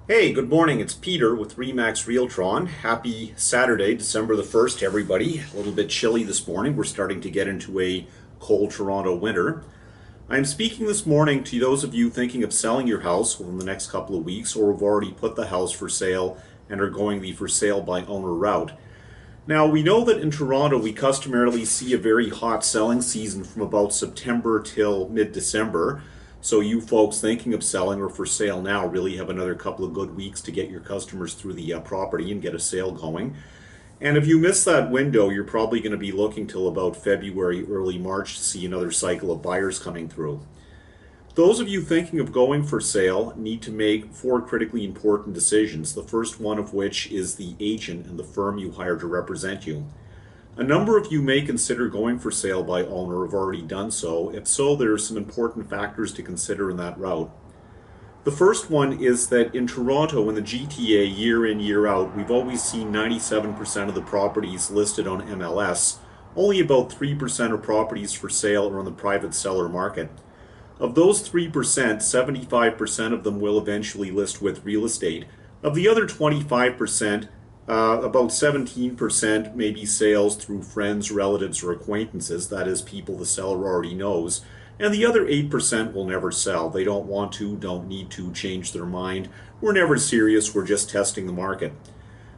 Hey, good morning. It's Peter with Remax Realtron. Happy Saturday, December the 1st, everybody. A little bit chilly this morning. We're starting to get into a cold Toronto winter. I'm speaking this morning to those of you thinking of selling your house within the next couple of weeks or have already put the house for sale and are going the for sale by owner route. Now, we know that in Toronto we customarily see a very hot selling season from about September till mid-December. So you folks thinking of selling or for sale now really have another couple of good weeks to get your customers through the property and get a sale going. And if you miss that window, you're probably going to be looking till about February, early March to see another cycle of buyers coming through. Those of you thinking of going for sale need to make four critically important decisions, the first one of which is the agent and the firm you hire to represent you. A number of you may consider going for sale by owner or have already done so. If so, there are some important factors to consider in that route. The first one is that in Toronto, in the GTA, year in, year out, we've always seen 97% of the properties listed on MLS. Only about 3% of properties for sale are on the private seller market. Of those 3%, 75% of them will eventually list with real estate. Of the other 25%, about 17% may be sales through friends, relatives, or acquaintances, that is, people the seller already knows. And the other 8% will never sell. They don't want to, don't need to change their mind. We're never serious, we're just testing the market.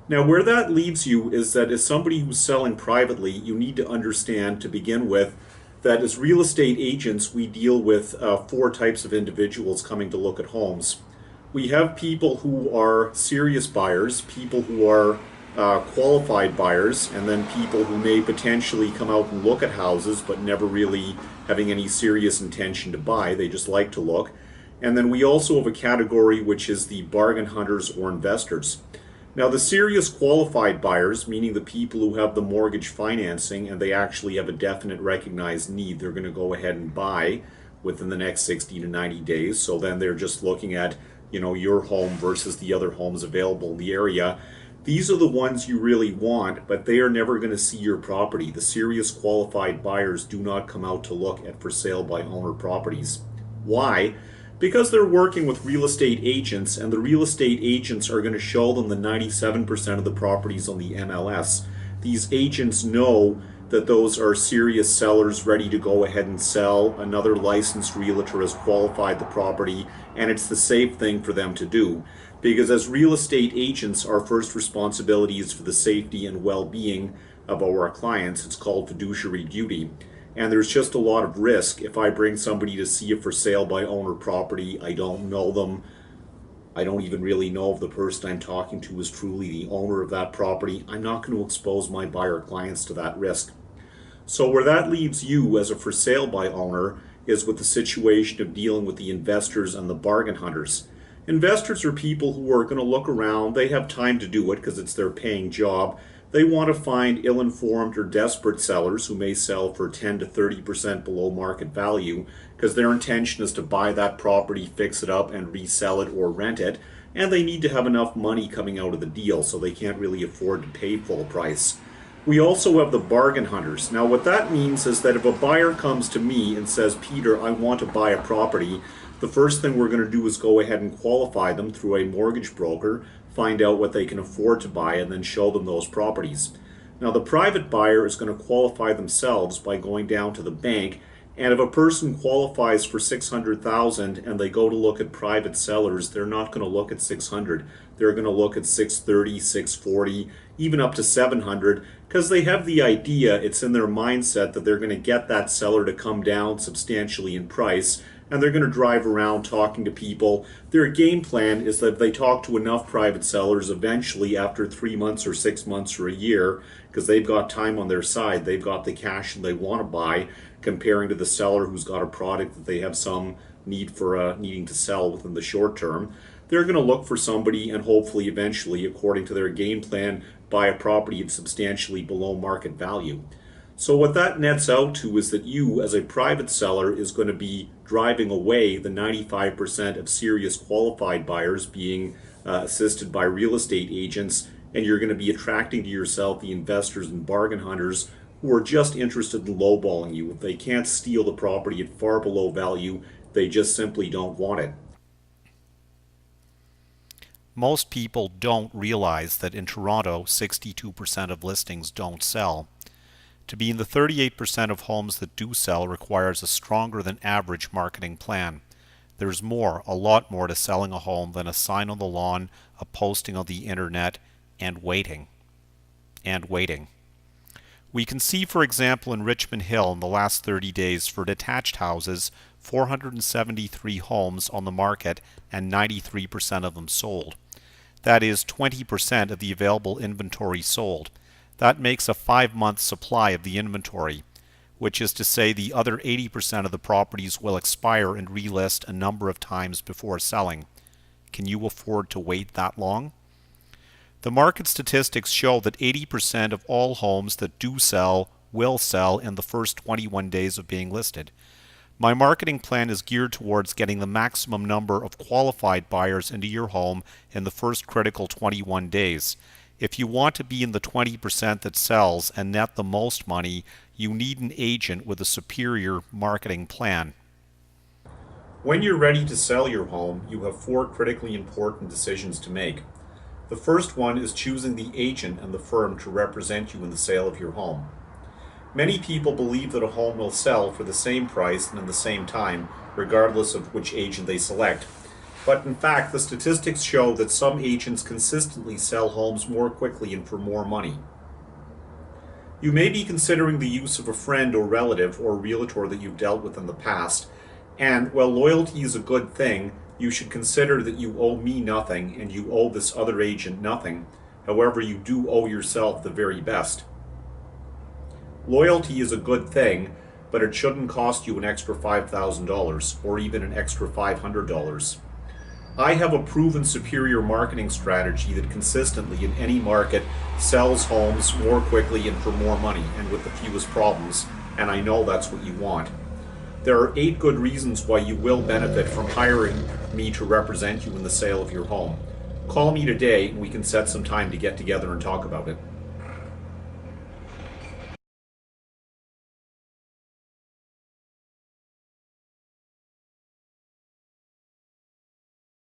Now, where that leaves you is that as somebody who's selling privately, you need to understand to begin with that as real estate agents, we deal with four types of individuals coming to look at homes. We have people who are serious buyers, people who are qualified buyers, and then people who may potentially come out and look at houses but never really having any serious intention to buy. They just like to look. And then we also have a category which is the bargain hunters or investors. Now, the serious qualified buyers, meaning the people who have the mortgage financing and they actually have a definite recognized need, they're going to go ahead and buy within the next 60 to 90 days. So then they're just looking at, your home versus the other homes available in the area. These are the ones you really want, but they are never going to see your property. The serious qualified buyers do not come out to look at for sale by owner properties. Why? Because they're working with real estate agents, and the real estate agents are going to show them the 97% of the properties on the MLS. These agents know that those are serious sellers ready to go ahead and sell. Another licensed realtor has qualified the property, and it's the safe thing for them to do. Because as real estate agents, our first responsibility is for the safety and well-being of our clients. It's called fiduciary duty. And there's just a lot of risk if I bring somebody to see a for sale by owner property. I don't know them. I don't even really know if the person I'm talking to is truly the owner of that property. I'm not going to expose my buyer clients to that risk. So where that leaves you as a for sale by owner is with the situation of dealing with the investors and the bargain hunters. Investors are people who are going to look around. They have time to do it because it's their paying job. They want to find ill-informed or desperate sellers who may sell for 10 to 30% below market value because their intention is to buy that property, fix it up, and resell it or rent it. And they need to have enough money coming out of the deal, so they can't really afford to pay full price. We also have the bargain hunters. Now, what that means is that if a buyer comes to me and says, Peter, I want to buy a property, the first thing we're going to do is go ahead and qualify them through a mortgage broker, find out what they can afford to buy, and then show them those properties. Now, the private buyer is going to qualify themselves by going down to the bank, and if a person qualifies for $600,000 and they go to look at private sellers, they're not going to look at 600. They're going to look at 630, 640, even up to 700, because they have the idea, it's in their mindset that they're going to get that seller to come down substantially in price, and they're going to drive around talking to people. Their game plan is that if they talk to enough private sellers, eventually after 3 months or 6 months or a year, because they've got time on their side, they've got the cash and they want to buy, comparing to the seller who's got a product that they have some need for needing to sell within the short term. They're going to look for somebody and hopefully eventually, according to their game plan, buy a property at substantially below market value. So what that nets out to is that you, as a private seller, is going to be driving away the 95% of serious qualified buyers being assisted by real estate agents, and you're going to be attracting to yourself the investors and bargain hunters who are just interested in lowballing you. If they can't steal the property at far below value, they just simply don't want it. Most people don't realize that in Toronto, 62% of listings don't sell. To be in the 38% of homes that do sell requires a stronger than average marketing plan. There's more, a lot more to selling a home than a sign on the lawn, a posting on the internet, and waiting. And waiting. We can see, for example, in Richmond Hill in the last 30 days for detached houses, 473 homes on the market and 93% of them sold. That is 20% of the available inventory sold. That makes a 5-month supply of the inventory, which is to say the other 80% of the properties will expire and relist a number of times before selling. Can you afford to wait that long? The market statistics show that 80% of all homes that do sell will sell in the first 21 days of being listed. My marketing plan is geared towards getting the maximum number of qualified buyers into your home in the first critical 21 days. If you want to be in the 20% that sells and net the most money, you need an agent with a superior marketing plan. When you're ready to sell your home, you have 4 critically important decisions to make. The first one is choosing the agent and the firm to represent you in the sale of your home. Many people believe that a home will sell for the same price and in the same time, regardless of which agent they select. But in fact, the statistics show that some agents consistently sell homes more quickly and for more money. You may be considering the use of a friend or relative or realtor that you've dealt with in the past, and while loyalty is a good thing, you should consider that you owe me nothing and you owe this other agent nothing. However, you do owe yourself the very best. Loyalty is a good thing, but it shouldn't cost you an extra $5,000 or even an extra $500. I have a proven superior marketing strategy that consistently in any market sells homes more quickly and for more money and with the fewest problems, and I know that's what you want. There are 8 good reasons why you will benefit from hiring me to represent you in the sale of your home. Call me today and we can set some time to get together and talk about it.